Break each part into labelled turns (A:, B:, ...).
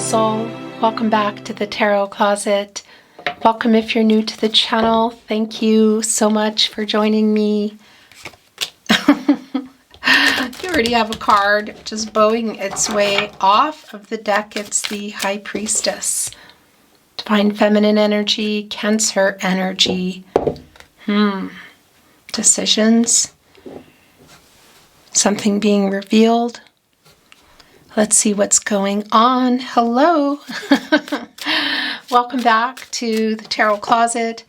A: soul. Welcome back to the Tarot Closet. Welcome if you're new to the channel. Thank you so much for joining me. You already have a card just bowing its way off of the deck. It's the High Priestess. Divine Feminine energy, Cancer energy. Decisions. Something being revealed. Let's see what's going on. Hello. Welcome back to the Tarot Closet.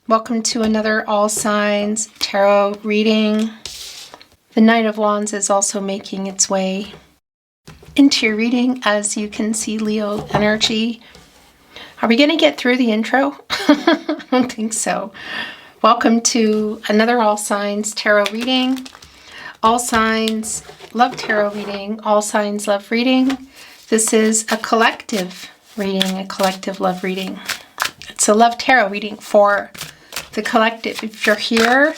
A: Welcome to another All Signs Tarot reading. The Knight of Wands is also making its way into your reading. As you can see, Leo energy. Are we going to get through the intro? I don't think so. Welcome to another All Signs Tarot reading. All Signs love tarot reading. All Signs love reading. This is a collective reading, a collective love reading. It's a love tarot reading for the collective. If you're here,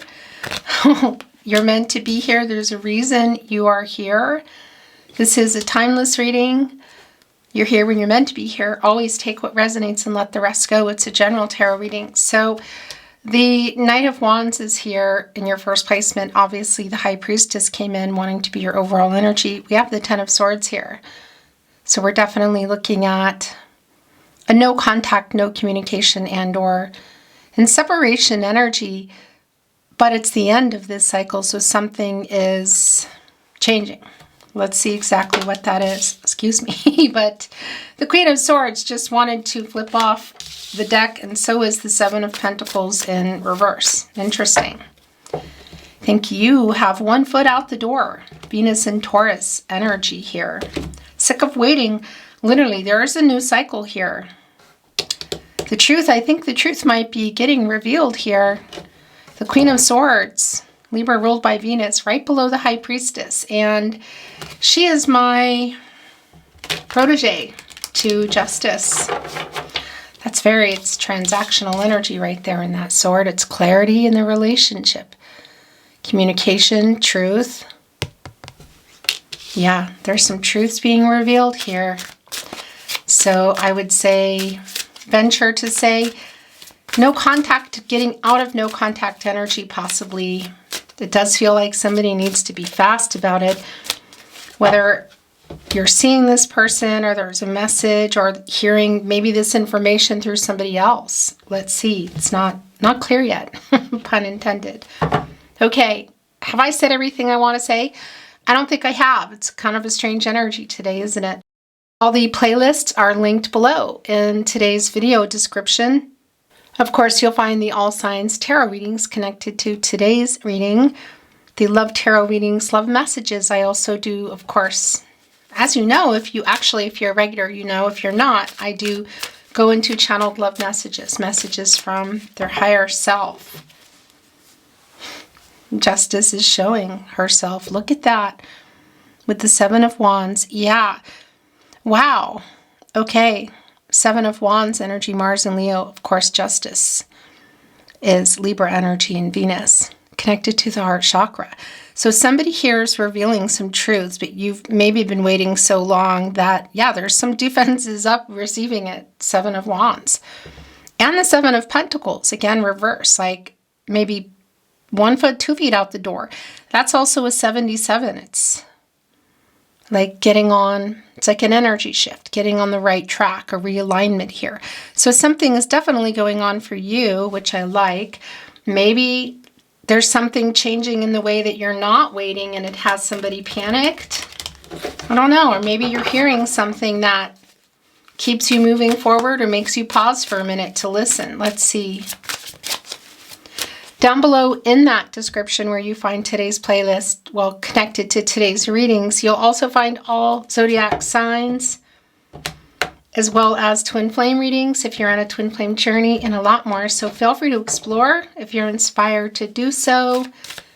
A: you're meant to be here. There's a reason you are here. This is a timeless reading. You're here when you're meant to be here. Always take what resonates and let the rest go. It's a general tarot reading. So the Knight of Wands is here in your first placement. Obviously, the High Priestess came in wanting to be your overall energy. We have the Ten of Swords here. So we're definitely looking at a no contact, no communication, and or in separation energy. But it's the end of this cycle, so something is changing. Let's see exactly what that is. Excuse me. But the Queen of Swords just wanted to flip off the deck, and so is the Seven of Pentacles in reverse. Interesting. I think you have one foot out the door. Venus and Taurus energy here. Sick of waiting. Literally, there is a new cycle here. The truth, I think the truth might be getting revealed here. The Queen of Swords, Libra ruled by Venus, right below the High Priestess. And she is my protege to Justice. It's transactional energy right there in that sword. It's clarity in the relationship. Communication, truth. Yeah, there's some truths being revealed here. So I would say, venture to say, no contact, getting out of no contact energy possibly. It does feel like somebody needs to be fast about it. Whether you're seeing this person or there's a message or hearing maybe this information through somebody else. Let's see. It's not clear yet. Pun intended. Okay. Have I said everything I want to say? I don't think I have. It's kind of a strange energy today, isn't it? All the playlists are linked below in today's video description. Of course, you'll find the All Signs Tarot readings connected to today's reading. The Love Tarot readings, love messages. I also do, of course, as you know, if you're a regular, you know. If you're not, I do go into channeled love messages, messages from their higher self. Justice is showing herself. Look at that with the Seven of Wands. Yeah. Wow. Okay. Seven of Wands energy, Mars and Leo. Of course, Justice is Libra energy and Venus connected to the heart chakra. So somebody here is revealing some truths, but you've maybe been waiting so long that, yeah, there's some defenses up receiving it. Seven of Wands. And the Seven of Pentacles, again, reverse, like maybe 1 foot, 2 feet out the door. That's also a 77. It's like getting on, it's like an energy shift, getting on the right track, a realignment here. So something is definitely going on for you, which I like. Maybe there's something changing in the way that you're not waiting and it has somebody panicked. I don't know. Or maybe you're hearing something that keeps you moving forward or makes you pause for a minute to listen. Let's see. Down below in that description where you find today's playlist, well, connected to today's readings, you'll also find all Zodiac signs, as well as twin flame readings if you're on a twin flame journey, and a lot more. So feel free to explore if you're inspired to do so.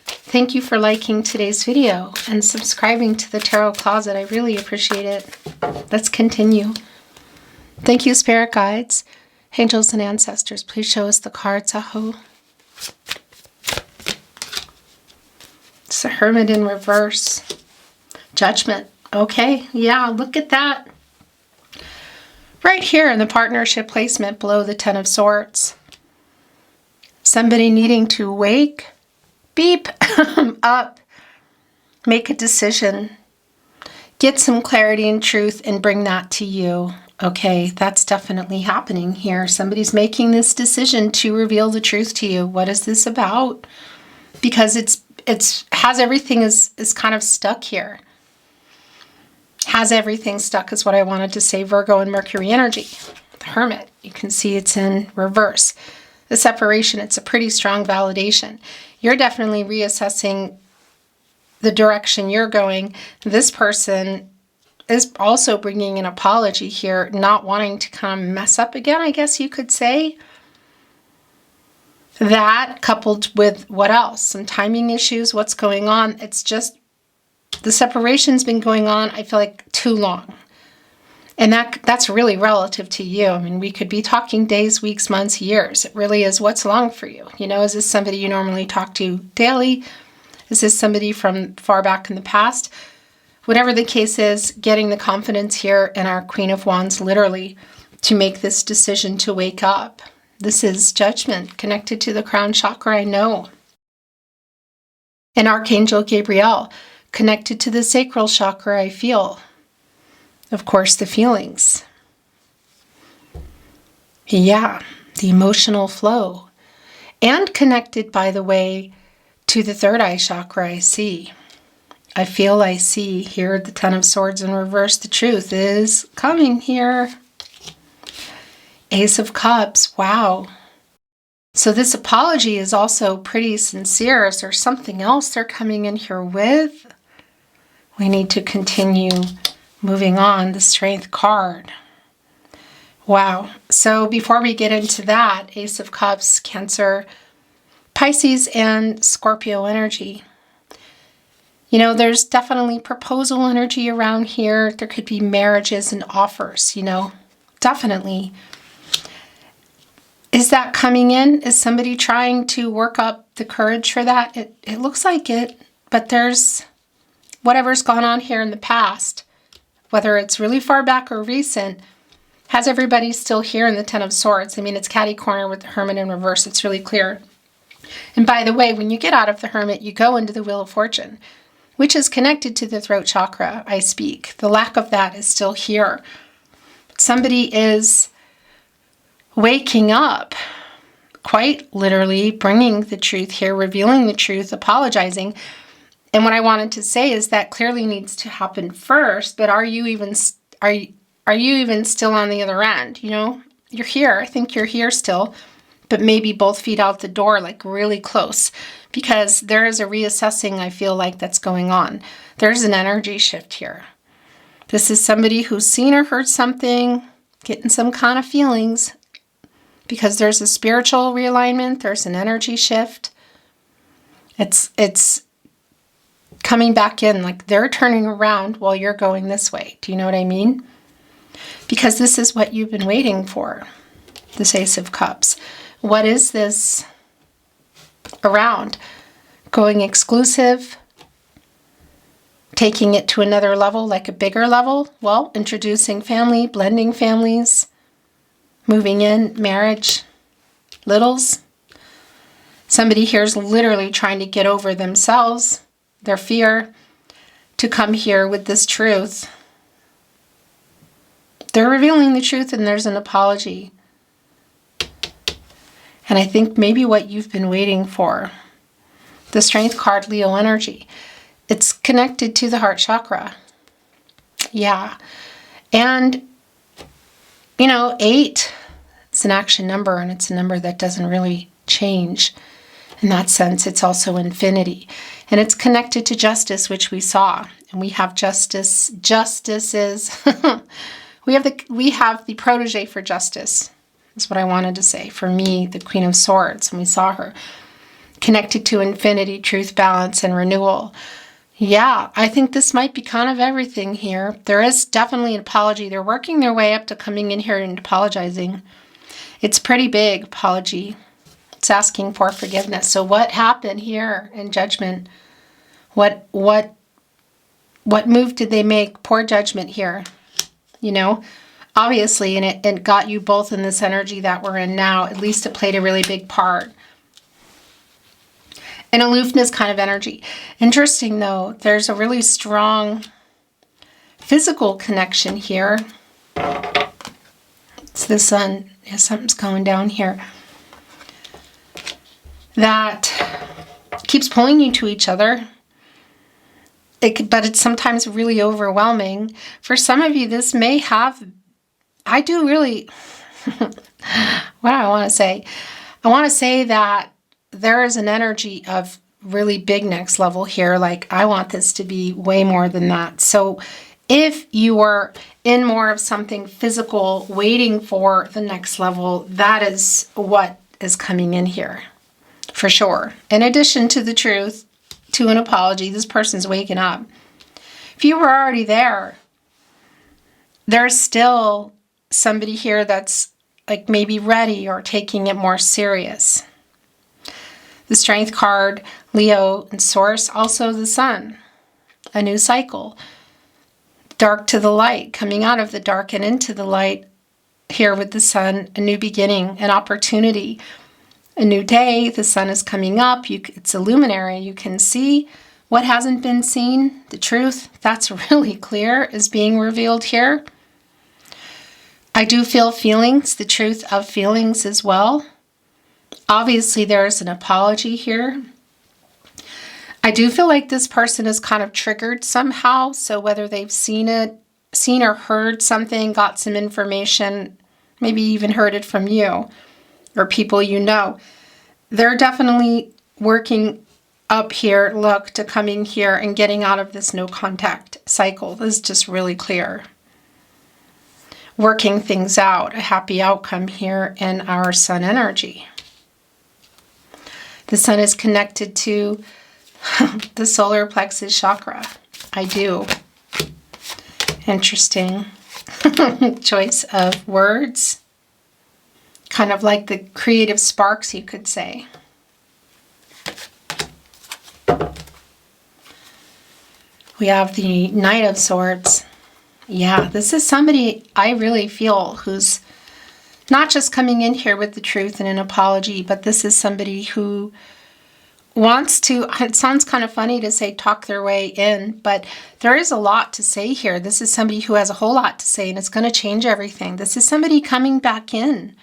A: Thank you for liking today's video and subscribing to the Tarot Closet. I really appreciate it. Let's continue. Thank you, spirit guides, angels, and ancestors. Please show us the cards. Aho. It's the Hermit in reverse. Judgment. Okay, yeah, look at that. Right here in the partnership placement below the Ten of Swords. Somebody needing to wake, beep, up, make a decision, get some clarity and truth, and bring that to you. Okay, that's definitely happening here. Somebody's making this decision to reveal the truth to you. What is this about? Because it's has everything is kind of stuck here. Has everything stuck is what I wanted to say. Virgo and Mercury energy. The Hermit. You can see it's in reverse. The separation, it's a pretty strong validation. You're definitely reassessing the direction you're going. This person is also bringing an apology here, not wanting to kind of mess up again, I guess you could say. That coupled with what else? Some timing issues, what's going on? It's just the separation's been going on, I feel like, too long. And that's really relative to you. I mean, we could be talking days, weeks, months, years. It really is what's long for you. You know, is this somebody you normally talk to daily? Is this somebody from far back in the past? Whatever the case is, getting the confidence here in our Queen of Wands, literally, to make this decision to wake up. This is judgment connected to the crown chakra, I know. And Archangel Gabriel, connected to the sacral chakra, I feel. Of course, the feelings. Yeah, the emotional flow. And connected, by the way, to the third eye chakra, I see. I feel I see here the Ten of Swords in reverse. The truth is coming here. Ace of Cups, wow. So this apology is also pretty sincere. Is there something else they're coming in here with? We need to continue moving on. The Strength card. Wow. So before we get into that, Ace of Cups, Cancer, Pisces, and Scorpio energy. You know, there's definitely proposal energy around here. There could be marriages and offers, you know, definitely. Is that coming in? Is somebody trying to work up the courage for that? It looks like it, but there's whatever's gone on here in the past, whether it's really far back or recent, has everybody still here in the Ten of Swords. I mean, it's catty corner with the Hermit in reverse. It's really clear. And by the way, when you get out of the Hermit, you go into the Wheel of Fortune, which is connected to the throat chakra, I speak. The lack of that is still here. Somebody is waking up, quite literally bringing the truth here, revealing the truth, apologizing. And what I wanted to say is that clearly needs to happen first, but are you even still on the other end? You know, you're here. I think you're here still, but maybe both feet out the door, like really close, because there is a reassessing, I feel like, that's going on. There's an energy shift here. This is somebody who's seen or heard something, getting some kind of feelings, because there's a spiritual realignment. There's an energy shift. It's coming back in, like they're turning around while you're going this way. Do you know what I mean? Because this is what you've been waiting for, this Ace of Cups. What is this around? Going exclusive, taking it to another level, like a bigger level? Well, introducing family, blending families, moving in, marriage, littles. Somebody here is literally trying to get over themselves, their fear, to come here with this truth. They're revealing the truth, and there's an apology. And I think maybe what you've been waiting for, the Strength card, Leo energy, it's connected to the heart chakra. Yeah. And, you know, 8, it's an action number, and it's a number that doesn't really change. In that sense, it's also infinity. And it's connected to justice, which we saw. And we have justice. Justice is... we have the protege for justice. That's what I wanted to say. For me, the Queen of Swords, and we saw her connected to infinity, truth, balance, and renewal. Yeah, I think this might be kind of everything here. There is definitely an apology. They're working their way up to coming in here and apologizing. It's pretty big apology. It's asking for forgiveness. So what happened here in judgment? What move did they make? Poor judgment here. You know, obviously, and it got you both in this energy that we're in now. At least it played a really big part. An aloofness kind of energy. Interesting, though, there's a really strong physical connection here. It's the sun. Yeah, something's going down here. That keeps pulling you to each other. But it's sometimes really overwhelming. For some of you, this may have... I do really... what do I want to say? I want to say that there is an energy of really big next level here. Like, I want this to be way more than that. So if you are in more of something physical, waiting for the next level, that is what is coming in here, for sure. In addition to the truth, to an apology, this person's waking up. If you were already there, there's still somebody here that's like maybe ready or taking it more serious. The Strength card, Leo and Source, also the Sun. A new cycle. Dark to the light, coming out of the dark and into the light. Here with the Sun, a new beginning, an opportunity. A new day, the sun is coming up. It's a luminary. You can see what hasn't been seen. The truth, that's really clear, is being revealed here. I do feel feelings, the truth of feelings as well. Obviously, there's an apology here. I do feel like this person is kind of triggered somehow. So whether they've seen or heard something, got some information, maybe even heard it from you or people you know, they're definitely working up here, look, to coming here and getting out of this no contact cycle. This is just really clear. Working things out, a happy outcome here in our Sun energy. The Sun is connected to the solar plexus chakra. I do. Interesting choice of words. Kind of like the creative sparks, you could say. We have the Knight of Swords. Yeah, this is somebody I really feel who's not just coming in here with the truth and an apology, but this is somebody who wants to, it sounds kind of funny to say talk their way in, but there is a lot to say here. This is somebody who has a whole lot to say, and it's going to change everything. This is somebody coming back in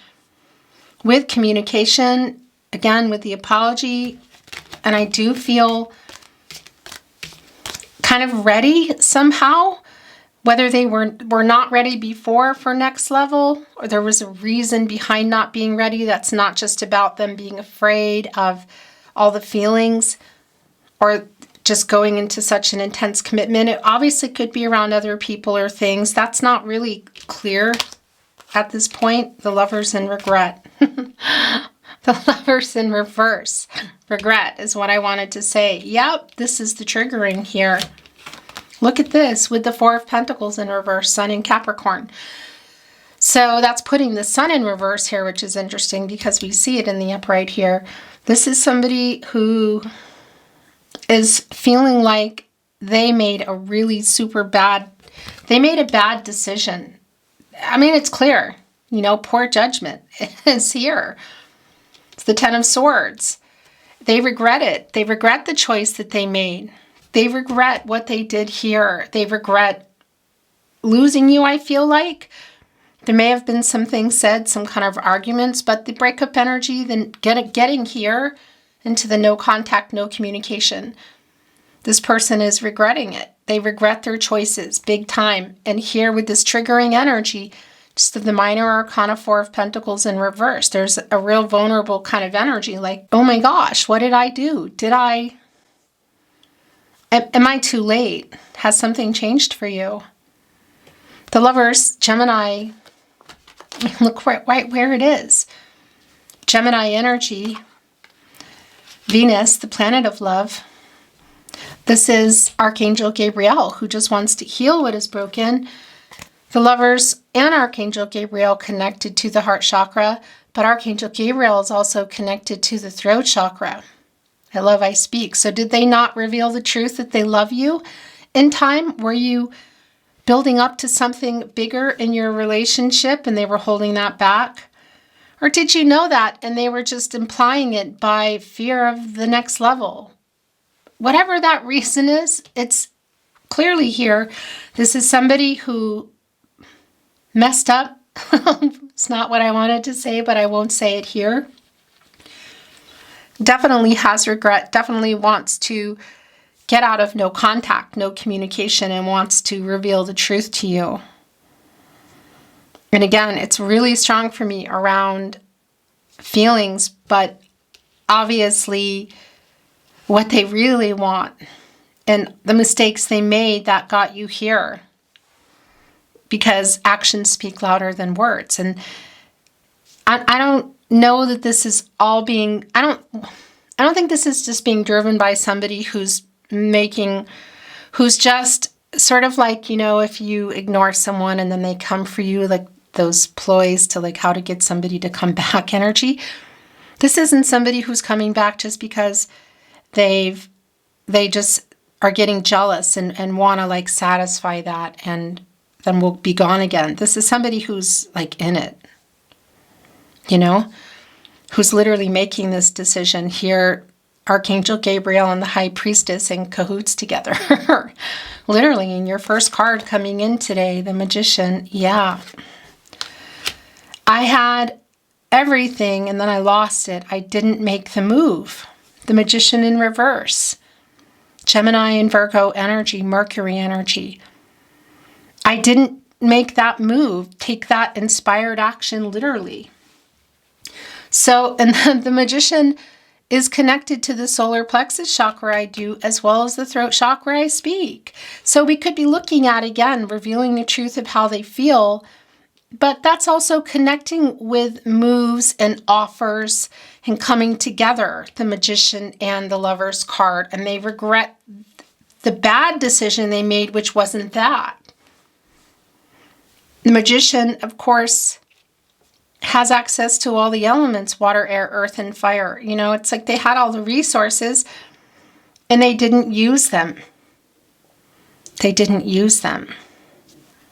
A: with communication, again, with the apology, and I do feel kind of ready somehow. Whether they were not ready before for next level, or there was a reason behind not being ready that's not just about them being afraid of all the feelings or just going into such an intense commitment. It obviously could be around other people or things. That's not really clear at this point. The Lovers in regret. The Lovers in reverse. Regret is what I wanted to say. Yep, this is the triggering here. Look at this with the Four of Pentacles in reverse, Sun in Capricorn. So that's putting the Sun in reverse here, which is interesting because we see it in the upright here. This is somebody who is feeling like they made a really they made a bad decision. I mean, it's clear, you know, poor judgment is here. It's the Ten of Swords. They regret it. They regret the choice that they made. They regret what they did here. They regret losing you, I feel like. There may have been some things said, some kind of arguments, but the breakup energy, then getting here into the no contact, no communication. This person is regretting it. They regret their choices big time. And here with this triggering energy, just the Minor Arcana, Four of Pentacles in reverse, there's a real vulnerable kind of energy like, oh my gosh, what did I do? Am I too late? Has something changed for you? The Lovers, Gemini, look right where it is. Gemini energy, Venus, the planet of love. This is Archangel Gabriel, who just wants to heal what is broken. The Lovers and Archangel Gabriel connected to the heart chakra, but Archangel Gabriel is also connected to the throat chakra. I love, I speak. So did they not reveal the truth that they love you in time? Were you building up to something bigger in your relationship and they were holding that back? Or did you know that and they were just implying it by fear of the next level? Whatever that reason is, it's clearly here. This is somebody who messed up. It's not what I wanted to say, but I won't say it here. Definitely has regret, definitely wants to get out of no contact, no communication, and wants to reveal the truth to you. And again, it's really strong for me around feelings, but obviously what they really want and the mistakes they made that got you here. Because actions speak louder than words. And I don't know that this is all being, I don't think this is just being driven by somebody who's just sort of like, you know, if you ignore someone and then they come for you, like those ploys to like how to get somebody to come back energy. This isn't somebody who's coming back just because they just are getting jealous and want to like satisfy that and then will be gone again. This is somebody who's like in it, you know, who's literally making this decision here. Archangel Gabriel and the High Priestess in cahoots together. Literally in your first card coming in today, the Magician. Yeah. I had everything and then I lost it. I didn't make the move. The Magician in reverse. Gemini and Virgo energy, Mercury energy. I didn't make that move, take that inspired action literally. So, and the Magician is connected to the solar plexus chakra I do, as well as the throat chakra I speak. So we could be looking at, again, revealing the truth of how they feel, but that's also connecting with moves and offers and coming together, the Magician and the Lover's card, and they regret the bad decision they made, which wasn't that. The Magician, of course, has access to all the elements, water, air, earth, and fire. You know, it's like they had all the resources and they didn't use them. They didn't use them.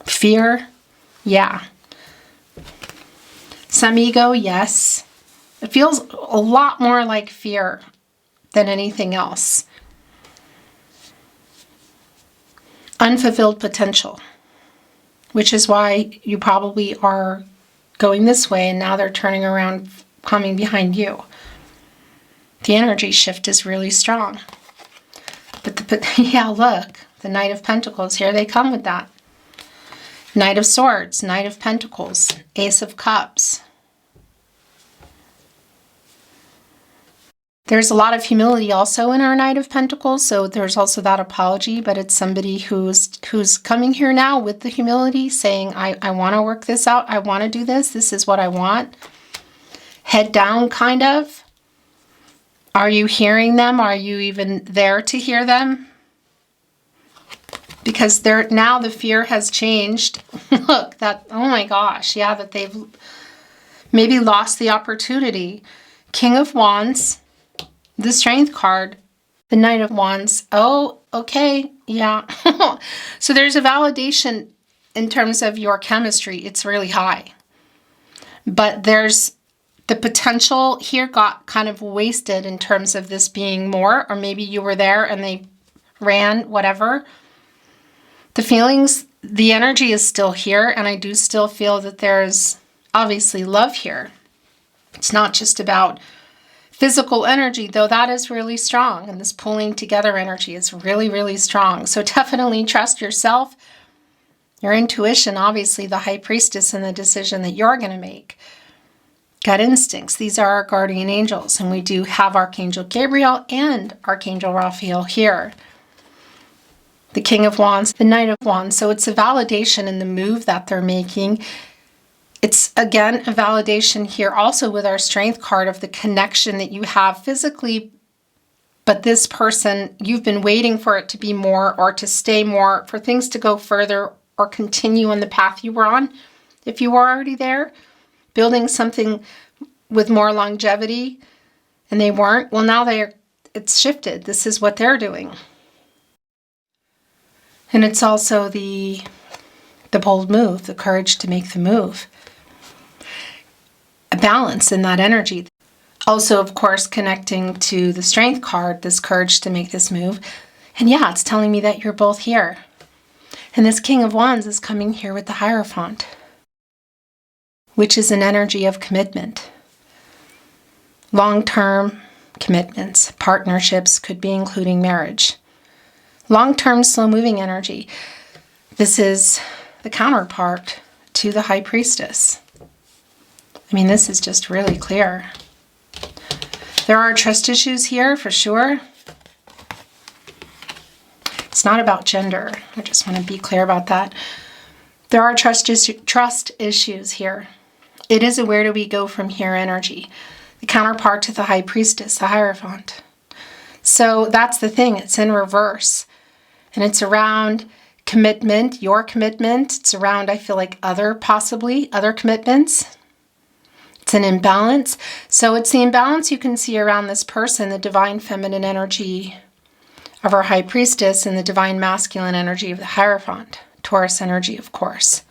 A: Fear? Yeah. Some ego? Yes. It feels a lot more like fear than anything else. Unfulfilled potential, which is why you probably are going this way and now they're turning around, coming behind you. The energy shift is really strong. But yeah, look, the Knight of Pentacles, here they come with that. Knight of Swords, Knight of Pentacles, Ace of Cups. There's a lot of humility also in our Knight of Pentacles, so there's also that apology, but it's somebody who's coming here now with the humility, saying, I want to work this out, I want to do this, this is what I want. Head down, kind of. Are you hearing them? Are you even there to hear them? Because now the fear has changed. Look, that, oh my gosh, yeah, that they've maybe lost the opportunity. King of Wands. The Strength card, the Knight of Wands. Oh, okay, yeah. So there's a validation in terms of your chemistry. It's really high. But there's the potential here got kind of wasted in terms of this being more, or maybe you were there and they ran, whatever. The feelings, the energy is still here, and I do still feel that there's obviously love here. It's not just about physical energy, though that is really strong, and this pulling together energy is really, really strong. So definitely trust yourself, your intuition, obviously the High Priestess, and the decision that you're going to make. Gut instincts, these are our guardian angels, and we do have Archangel Gabriel and Archangel Raphael here. The King of Wands, the Knight of Wands, so it's a validation in the move that they're making. It's, again, a validation here also with our Strength card of the connection that you have physically, but this person, you've been waiting for it to be more or to stay more, for things to go further or continue on the path you were on. If you were already there, building something with more longevity, and they weren't, well, now it's shifted. This is what they're doing. And it's also the the bold move, the courage to make the move. A balance in that energy. Also, of course, connecting to the Strength card, this courage to make this move. And yeah, it's telling me that you're both here. And this King of Wands is coming here with the Hierophant, which is an energy of commitment. Long-term commitments, partnerships, could be including marriage. Long-term, slow-moving energy. This is the counterpart to the High Priestess. I mean, this is just really clear. There are trust issues here for sure. It's not about gender. I just want to be clear about that. There are trust issues here. It is a where do we go from here energy. The counterpart to the High Priestess, the Hierophant. So that's the thing. It's in reverse. And it's around commitment, your commitment. It's around, I feel like, other commitments. It's an imbalance. So it's the imbalance you can see around this person, the divine feminine energy of our High Priestess and the divine masculine energy of the Hierophant, Taurus energy, of course.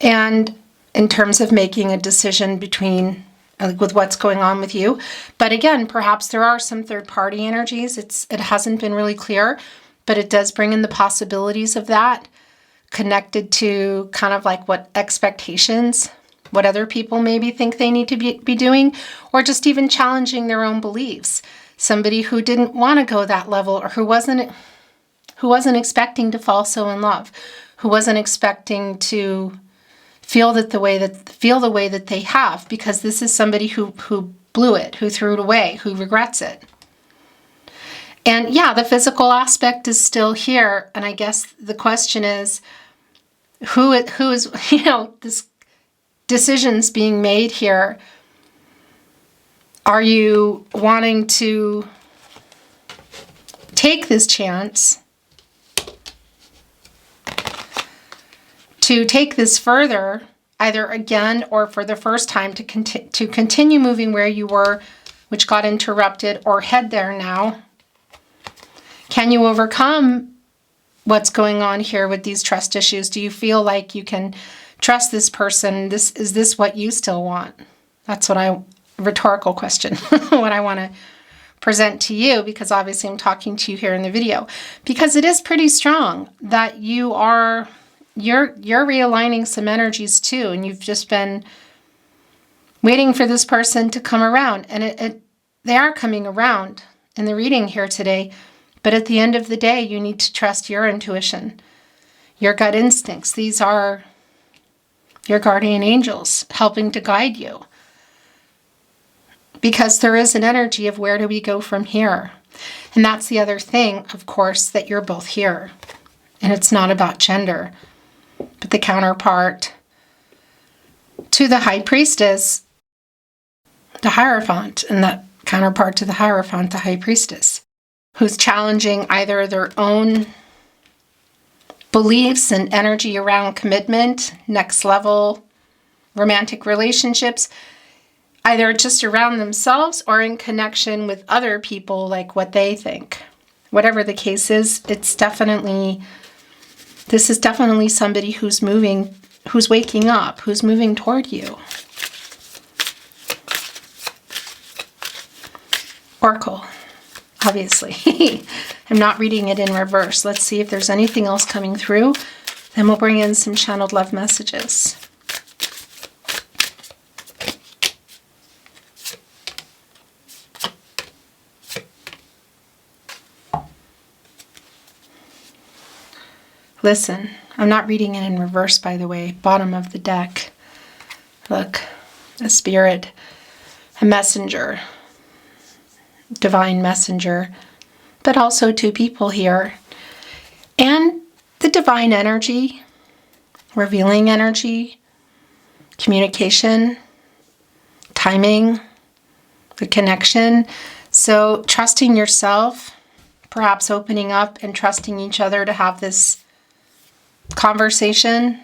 A: And in terms of making a decision with what's going on with you. But again, perhaps there are some third-party energies. It hasn't been really clear, but it does bring in the possibilities of that, connected to kind of like what expectations, what other people maybe think they need to be doing, or just even challenging their own beliefs. Somebody who didn't want to go that level, or who wasn't expecting to fall so in love, who wasn't expecting to feel the way that they have, because this is somebody who blew it, who threw it away, who regrets it. And yeah, the physical aspect is still here, and I guess the question is, who is this decisions being made here. Are you wanting to take this chance to take this further, either again or for the first time to continue moving where you were, which got interrupted, or head there now? Can you overcome what's going on here with these trust issues? Do you feel like you can trust this person? Is this what you still want? That's rhetorical question, what I want to present to you, because obviously I'm talking to you here in the video, because it is pretty strong that you're realigning some energies too, and you've just been waiting for this person to come around, and they are coming around in the reading here today. But at the end of the day, you need to trust your intuition, your gut instincts. These are your guardian angels helping to guide you. Because there is an energy of where do we go from here? And that's the other thing, of course, that you're both here. And it's not about gender. But the counterpart to the High Priestess, the Hierophant, and that counterpart to the Hierophant, the High Priestess, who's challenging either their own beliefs and energy around commitment, next level romantic relationships, either just around themselves or in connection with other people, like what they think. Whatever the case is, this is definitely somebody who's moving, who's waking up, who's moving toward you. Oracle, obviously. I'm not reading it in reverse. Let's see if there's anything else coming through. Then we'll bring in some channeled love messages. Listen, I'm not reading it in reverse, by the way. Bottom of the deck. Look, a spirit, a messenger, divine messenger, but also two people here. And the divine energy, revealing energy, communication, timing, the connection. So trusting yourself, perhaps opening up and trusting each other to have this conversation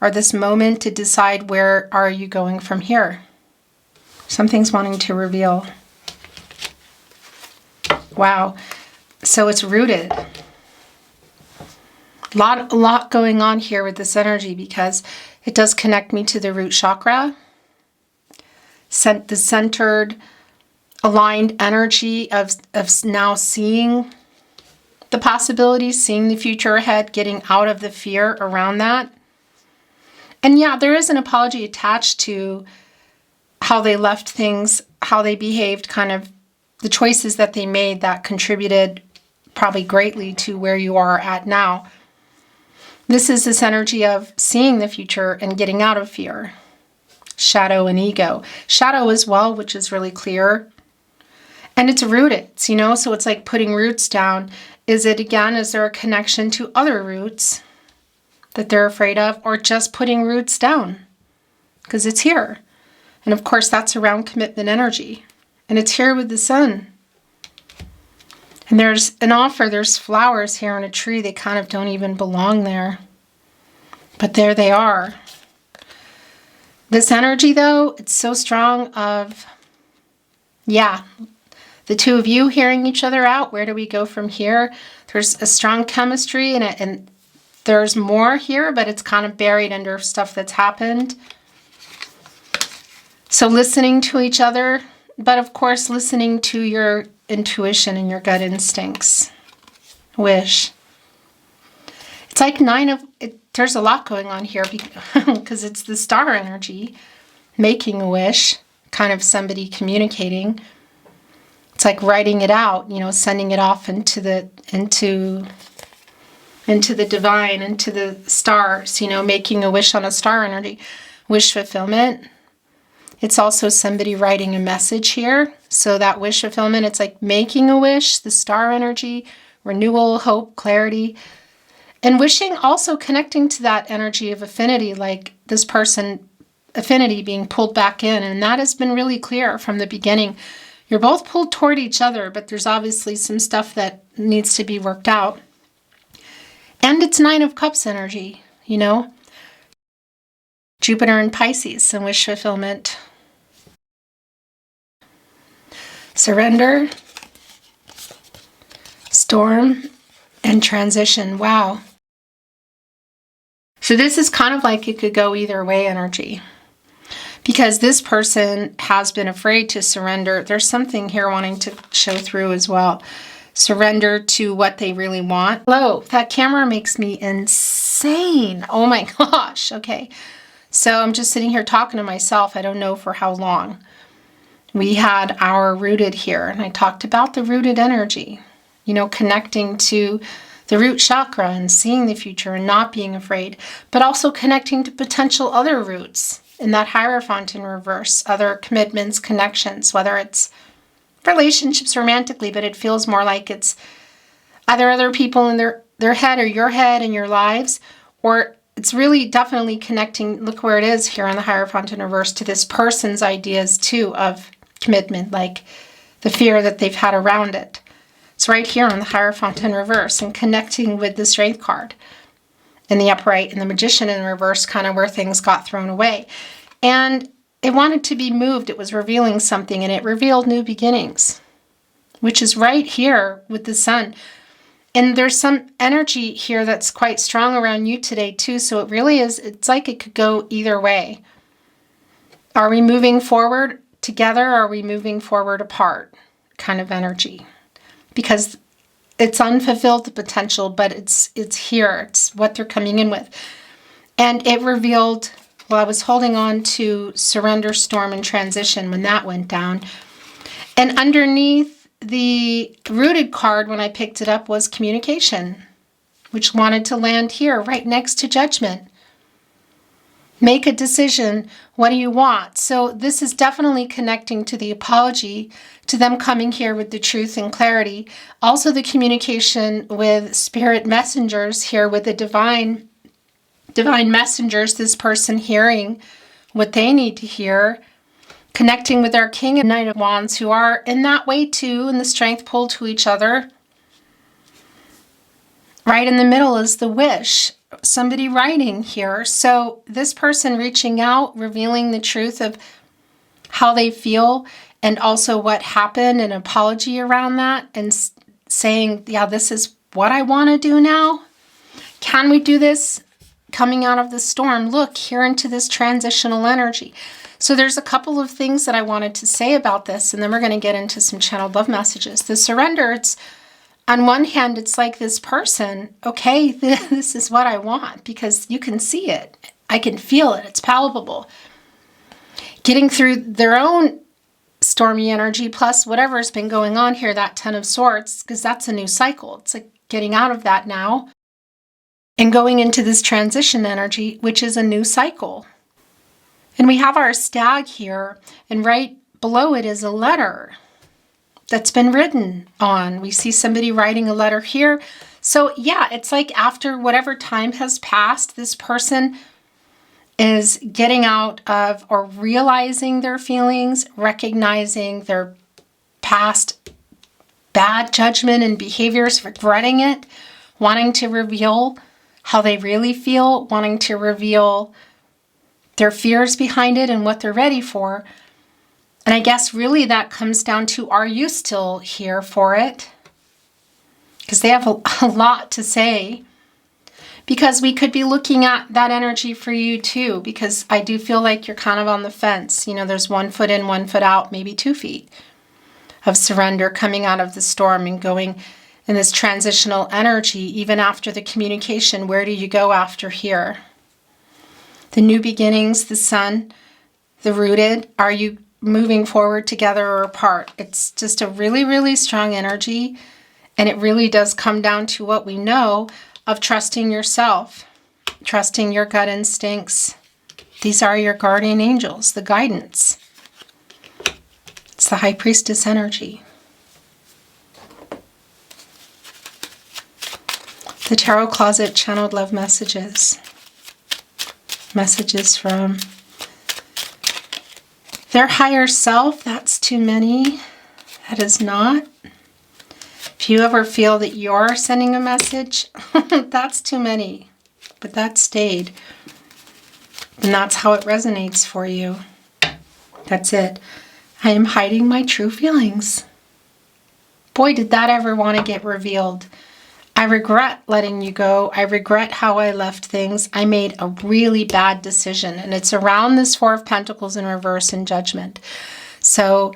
A: or this moment to decide where are you going from here. Something's wanting to reveal. Wow. So it's rooted. A lot going on here with this energy because it does connect me to the root chakra. The centered, aligned energy of now seeing the possibilities, seeing the future ahead, getting out of the fear around that. And yeah, there is an apology attached to how they left things, how they behaved, kind of the choices that they made that contributed probably greatly to where you are at now. This is this energy of seeing the future and getting out of fear. Shadow and ego. Shadow as well, which is really clear. And it's rooted, you know, so it's like putting roots down. Is there a connection to other roots that they're afraid of, or just putting roots down? Because it's here. And of course, that's around commitment energy. And it's here with the sun. And there's an offer, there's flowers here on a tree. They kind of don't even belong there. But there they are. This energy, though, it's so strong of, yeah, the two of you hearing each other out. Where do we go from here? There's a strong chemistry and there's more here, but it's kind of buried under stuff that's happened. So listening to each other, but of course listening to your intuition and your gut instincts. Wish. It's like there's a lot going on here because it's the star energy, making a wish, kind of somebody communicating. It's like writing it out, you know, sending it off into the divine, into the stars, you know, making a wish on a star energy. Wish fulfillment. It's also somebody writing a message here. So that wish fulfillment, it's like making a wish, the star energy, renewal, hope, clarity. And wishing also connecting to that energy of affinity, like this person, affinity being pulled back in. And that has been really clear from the beginning. You're both pulled toward each other, but there's obviously some stuff that needs to be worked out. And it's 9 of Cups energy, you know. Jupiter in Pisces, some wish fulfillment. Surrender, storm, and transition. Wow. So this is kind of like it could go either way energy. Because this person has been afraid to surrender. There's something here wanting to show through as well. Surrender to what they really want. Hello, that camera makes me insane. Oh my gosh. Okay. So I'm just sitting here talking to myself. I don't know for how long. We had our rooted here, and I talked about the rooted energy, you know, connecting to the root chakra and seeing the future and not being afraid, but also connecting to potential other roots in that Hierophant in reverse, other commitments, connections, whether it's relationships romantically, but it feels more like it's either other people in their head or your head in your lives, or it's really definitely connecting, look where it is here on the Hierophant in reverse, to this person's ideas too of commitment, like the fear that they've had around it. It's right here on the Hierophant in reverse and connecting with the Strength card in the upright and the Magician in reverse, kind of where things got thrown away. And it wanted to be moved. It was revealing something, and it revealed new beginnings, which is right here with the sun. And there's some energy here that's quite strong around you today too. So it really is, it's like it could go either way. Are we moving forward together? Or are we moving forward apart? Kind of energy. Because it's unfulfilled the potential, but it's here. It's what they're coming in with. And it revealed, well, I was holding on to surrender, storm, and transition when that went down. And underneath the rooted card, when I picked it up, was communication, which wanted to land here, right next to judgment. Make a decision. What do you want? So this is definitely connecting to the apology, to them coming here with the truth and clarity. Also the communication with spirit messengers here, with the divine messengers, this person hearing what they need to hear. Connecting with our King and Knight of Wands, who are in that way too, in the strength pull to each other. Right in the middle is the wish. Somebody writing here. So this person reaching out, revealing the truth of how they feel and also what happened, an apology around that, and saying, yeah, this is what I want to do now. Can we do this coming out of the storm? Look, here into this transitional energy. So there's a couple of things that I wanted to say about this, and then we're going to get into some channeled love messages. The surrender, it's on one hand, it's like this person, okay, this is what I want, because you can see it. I can feel it. It's palpable. Getting through their own stormy energy, plus whatever's been going on here, that Ten of Swords, because that's a new cycle. It's like getting out of that now and going into this transition energy, which is a new cycle. And we have our stag here, and right below it is a letter that's been written on. We see somebody writing a letter here. So yeah, it's like after whatever time has passed, this person is getting out of or realizing their feelings, recognizing their past bad judgment and behaviors, regretting it, wanting to reveal how they really feel, wanting to reveal their fears behind it and what they're ready for. And I guess really that comes down to, are you still here for it? Because they have a lot to say. Because we could be looking at that energy for you too, because I do feel like you're kind of on the fence. You know, there's 1 foot in, 1 foot out, maybe 2 feet of surrender coming out of the storm and going in this transitional energy. Even after the communication, where do you go after here? The new beginnings, the sun, the rooted. Are you moving forward together or apart? It's just a really, really strong energy. And it really does come down to what we know of trusting yourself, trusting your gut instincts. These are your guardian angels, the guidance. It's the High Priestess energy. The Tarot Closet channeled love messages. Messages from their higher self. That's too many. That is not. If you ever feel that you're sending a message, that's too many. But that stayed. And that's how it resonates for you. That's it. I am hiding my true feelings. Boy, did that ever want to get revealed. I regret letting you go. I regret how I left things. I made a really bad decision. And it's around this Four of Pentacles in reverse in Judgment. So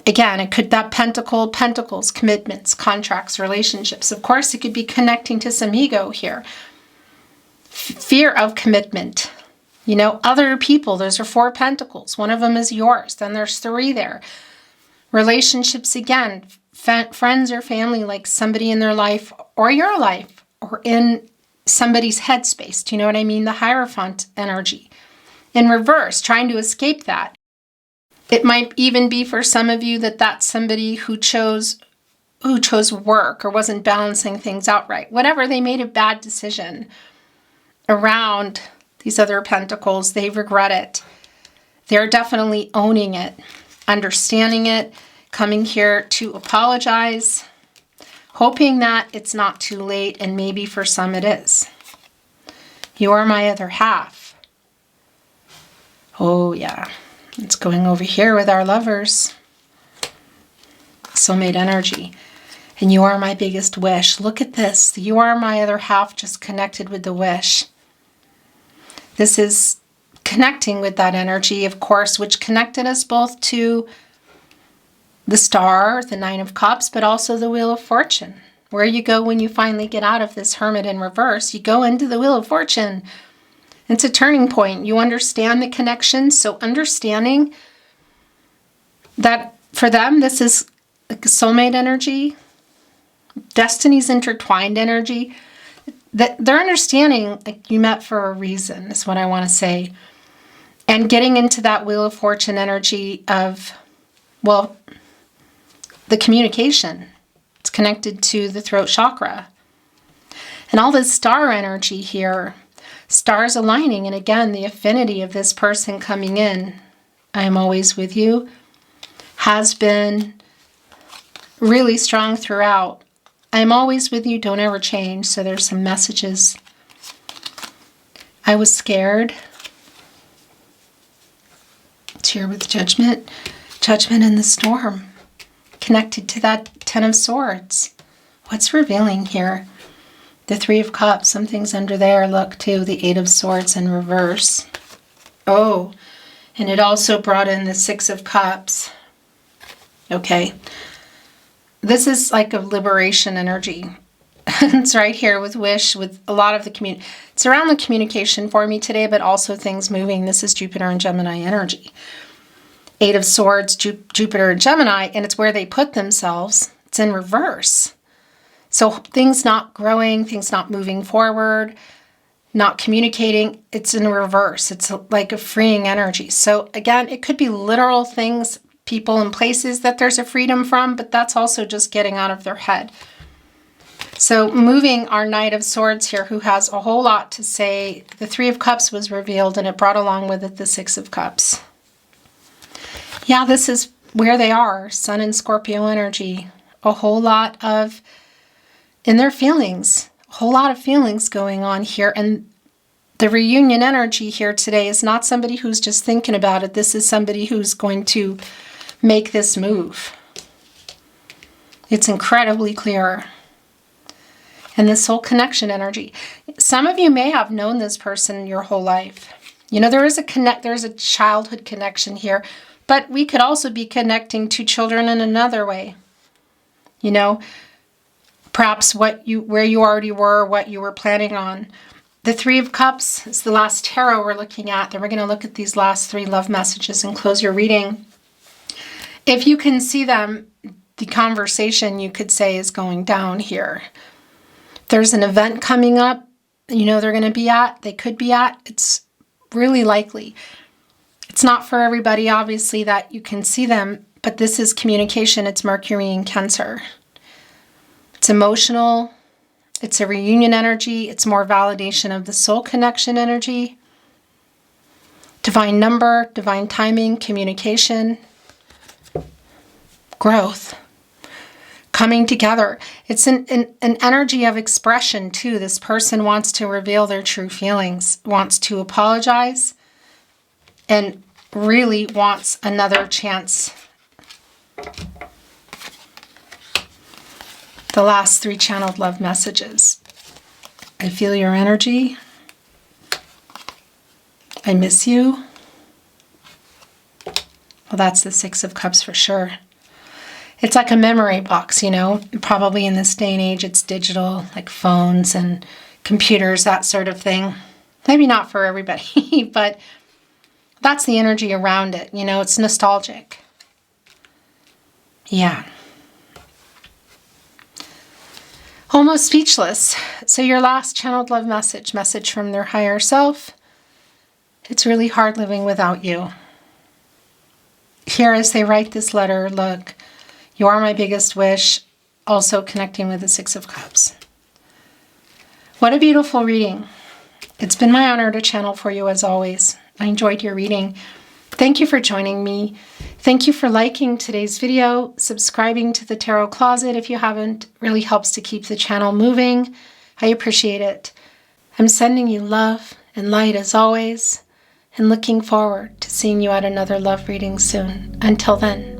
A: again, it could, that pentacles, commitments, contracts, relationships. Of course, it could be connecting to some ego here. Fear of commitment. You know, other people, those are 4 pentacles. One of them is yours. Then there's 3 there. Relationships, again, friends or family, like somebody in their life or your life or in somebody's headspace. Do you know what I mean? The Hierophant energy. In reverse, trying to escape that. It might even be for some of you that that's somebody who chose work or wasn't balancing things out right. Whatever, they made a bad decision around these other pentacles. They regret it. They're definitely owning it, understanding it, coming here to apologize, hoping that it's not too late, and maybe for some it is. You are my other half. Oh yeah. It's going over here with our lovers. Soulmate energy. And you are my biggest wish. Look at this. You are my other half, just connected with the wish. This is connecting with that energy, of course, which connected us both to the Star, the Nine of Cups, but also the Wheel of Fortune. Where you go when you finally get out of this Hermit in reverse, you go into the Wheel of Fortune. It's a turning point. You understand the connection. So understanding that for them, this is like a soulmate energy, destiny's intertwined energy, that they're understanding like you met for a reason is what I want to say. And getting into that Wheel of Fortune energy of, well, the communication. It's connected to the throat chakra. And all this star energy here, stars aligning, and again, the affinity of this person coming in, I am always with you, has been really strong throughout. I am always with you, don't ever change. So there's some messages. I was scared. It's here with Judgment. Judgment in the storm. Connected to that Ten of Swords. What's revealing here? The Three of Cups, something's under there. Look, too, the Eight of Swords in reverse. Oh, and it also brought in the Six of Cups. Okay. This is like a liberation energy. It's right here with wish, with a lot of the it's around the communication for me today, but also things moving. This is Jupiter and Gemini energy. Eight of Swords, Jupiter and Gemini, and it's where they put themselves. It's in reverse. So things not growing, things not moving forward, not communicating, it's in reverse. It's like a freeing energy. So again, it could be literal things, people and places that there's a freedom from, but that's also just getting out of their head. So moving our Knight of Swords here, who has a whole lot to say. The Three of Cups was revealed, and it brought along with it the Six of Cups. Yeah, this is where they are. Sun and Scorpio energy. A whole lot of, in their feelings, a whole lot of feelings going on here. And the reunion energy here today is not somebody who's just thinking about it. This is somebody who's going to make this move. It's incredibly clear. And this soul connection energy. Some of you may have known this person your whole life. You know, there's a childhood connection here, but we could also be connecting to children in another way. You know, perhaps where you already were, what you were planning on. The Three of Cups is the last tarot we're looking at. Then we're going to look at these last three love messages and close your reading. If you can see them, the conversation, you could say, is going down here. There's an event coming up, you know, they're going to be at, they could be at. It's really likely. It's not for everybody, obviously, that you can see them, but this is communication. It's Mercury in Cancer. It's emotional. It's a reunion energy. It's more validation of the soul connection energy. Divine number, divine timing, communication, growth. Coming together. It's an energy of expression too. This person wants to reveal their true feelings, wants to apologize, and really wants another chance. The last three channeled love messages. I feel your energy. I miss you. Well, that's the Six of Cups for sure. It's like a memory box, you know, probably in this day and age, it's digital, like phones and computers, that sort of thing. Maybe not for everybody, but that's the energy around it. You know, it's nostalgic. Yeah. Almost speechless. So your last channeled love message from their higher self. It's really hard living without you. Here as they write this letter, look, you are my biggest wish, also connecting with the Six of Cups. What a beautiful reading. It's been my honor to channel for you as always. I enjoyed your reading. Thank you for joining me. Thank you for liking today's video, subscribing to the Tarot Closet if you haven't. It really helps to keep the channel moving. I appreciate it. I'm sending you love and light as always, and looking forward to seeing you at another love reading soon. Until then.